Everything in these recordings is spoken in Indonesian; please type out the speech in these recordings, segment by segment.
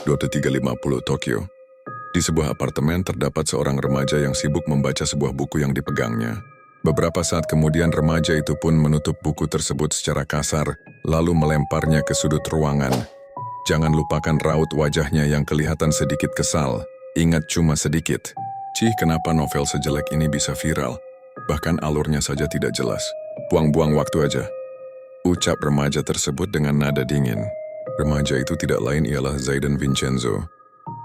23.50 Tokyo. Di sebuah apartemen terdapat seorang remaja yang sibuk membaca sebuah buku yang dipegangnya. Beberapa saat kemudian remaja itu pun menutup buku tersebut secara kasar, lalu melemparnya ke sudut ruangan. Jangan lupakan raut wajahnya yang kelihatan sedikit kesal. Ingat cuma sedikit. Cih, kenapa novel sejelek ini bisa viral? Bahkan alurnya saja tidak jelas. Buang-buang waktu aja. Ucap remaja tersebut dengan nada dingin. Remaja itu tidak lain ialah Zayden Vincenzo,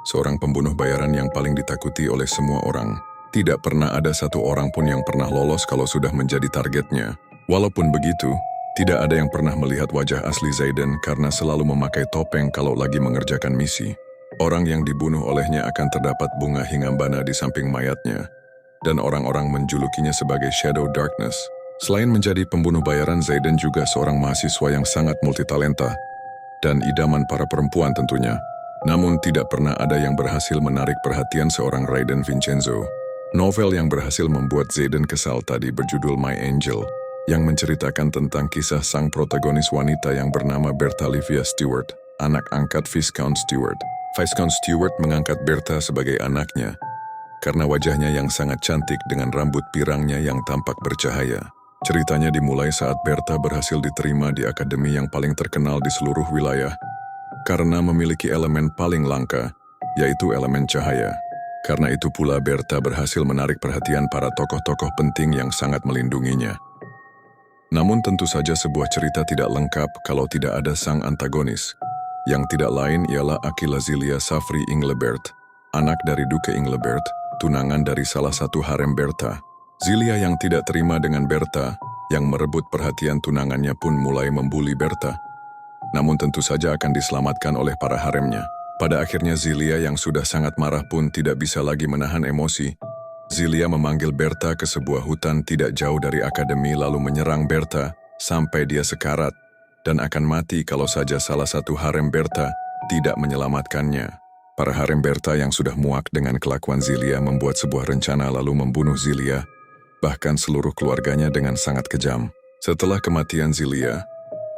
seorang pembunuh bayaran yang paling ditakuti oleh semua orang. Tidak pernah ada satu orang pun yang pernah lolos kalau sudah menjadi targetnya. Walaupun begitu, tidak ada yang pernah melihat wajah asli Zayden karena selalu memakai topeng kalau lagi mengerjakan misi. Orang yang dibunuh olehnya akan terdapat bunga hingambana di samping mayatnya, dan orang-orang menjulukinya sebagai Shadow Darkness. Selain menjadi pembunuh bayaran, Zayden juga seorang mahasiswa yang sangat multitalenta dan idaman para perempuan tentunya. Namun tidak pernah ada yang berhasil menarik perhatian seorang Raiden Vincenzo. Novel yang berhasil membuat Zayden kesal tadi berjudul My Angel, yang menceritakan tentang kisah sang protagonis wanita yang bernama Bertha Livia Stewart, anak angkat Viscount Stewart. Viscount Stewart mengangkat Bertha sebagai anaknya karena wajahnya yang sangat cantik dengan rambut pirangnya yang tampak bercahaya. Ceritanya dimulai saat Bertha berhasil diterima di akademi yang paling terkenal di seluruh wilayah karena memiliki elemen paling langka, yaitu elemen cahaya. Karena itu pula Bertha berhasil menarik perhatian para tokoh-tokoh penting yang sangat melindunginya. Namun tentu saja sebuah cerita tidak lengkap kalau tidak ada sang antagonis, yang tidak lain ialah Aquila Zilia Safri Inglebert, anak dari Duke Inglebert, tunangan dari salah satu harem Bertha. Zilia yang tidak terima dengan Bertha, yang merebut perhatian tunangannya pun mulai membuli Bertha. Namun tentu saja akan diselamatkan oleh para haremnya. Pada akhirnya Zilia yang sudah sangat marah pun tidak bisa lagi menahan emosi. Zilia memanggil Bertha ke sebuah hutan tidak jauh dari akademi lalu menyerang Bertha sampai dia sekarat dan akan mati kalau saja salah satu harem Bertha tidak menyelamatkannya. Para harem Bertha yang sudah muak dengan kelakuan Zilia membuat sebuah rencana lalu membunuh Zilia, bahkan seluruh keluarganya dengan sangat kejam. Setelah kematian Zilia,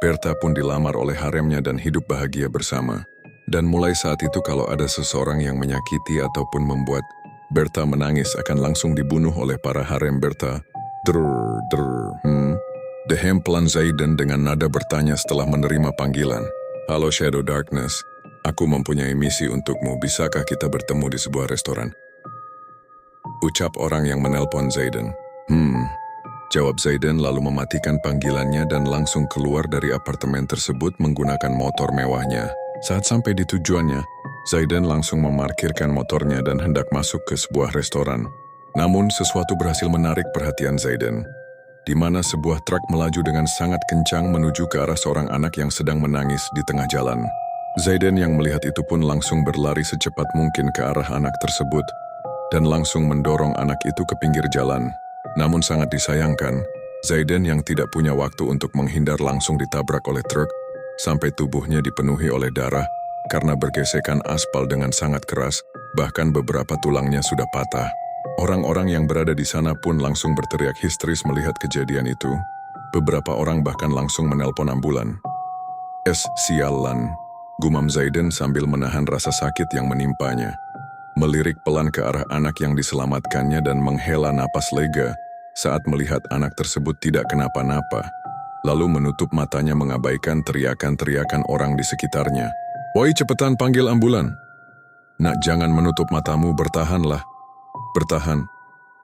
Bertha pun dilamar oleh haremnya dan hidup bahagia bersama. Dan mulai saat itu kalau ada seseorang yang menyakiti ataupun membuat Bertha menangis akan langsung dibunuh oleh para harem Bertha. Dehem pelan Zayden dengan nada bertanya setelah menerima panggilan. Halo Shadow Darkness, aku mempunyai misi untukmu, bisakah kita bertemu di sebuah restoran? Ucap orang yang menelpon Zayden. Jawab Zayden lalu mematikan panggilannya dan langsung keluar dari apartemen tersebut menggunakan motor mewahnya. Saat sampai di tujuannya, Zayden langsung memarkirkan motornya dan hendak masuk ke sebuah restoran. Namun sesuatu berhasil menarik perhatian Zayden, di mana sebuah truk melaju dengan sangat kencang menuju ke arah seorang anak yang sedang menangis di tengah jalan. Zayden yang melihat itu pun langsung berlari secepat mungkin ke arah anak tersebut dan langsung mendorong anak itu ke pinggir jalan. Namun sangat disayangkan, Zayden yang tidak punya waktu untuk menghindar langsung ditabrak oleh truk sampai tubuhnya dipenuhi oleh darah karena bergesekan aspal dengan sangat keras, bahkan beberapa tulangnya sudah patah. Orang-orang yang berada di sana pun langsung berteriak histeris melihat kejadian itu. Beberapa orang bahkan langsung menelpon ambulan. Sialan, gumam Zayden sambil menahan rasa sakit yang menimpanya. Melirik pelan ke arah anak yang diselamatkannya dan menghela napas lega saat melihat anak tersebut tidak kenapa-napa. Lalu menutup matanya mengabaikan teriakan-teriakan orang di sekitarnya. Woi, cepetan panggil ambulan. Nak, jangan menutup matamu, bertahanlah. Bertahan.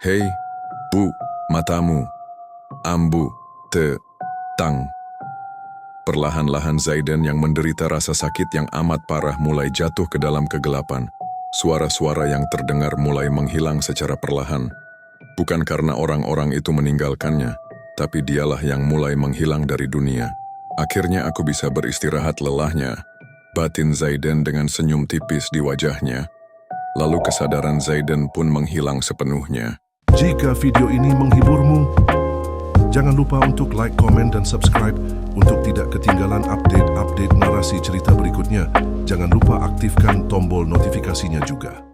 Hei, bu, matamu. Ambu, tang. Perlahan-lahan Zayden yang menderita rasa sakit yang amat parah mulai jatuh ke dalam kegelapan. Suara-suara yang terdengar mulai menghilang secara perlahan. Bukan karena orang-orang itu meninggalkannya, tapi dialah yang mulai menghilang dari dunia. Akhirnya aku bisa beristirahat lelahnya. Batin Zayden dengan senyum tipis di wajahnya. Lalu kesadaran Zayden pun menghilang sepenuhnya. Jika video ini menghiburmu, jangan lupa untuk like, komen, dan subscribe untuk tidak ketinggalan update-update narasi cerita berikutnya. Jangan lupa aktifkan tombol notifikasinya juga.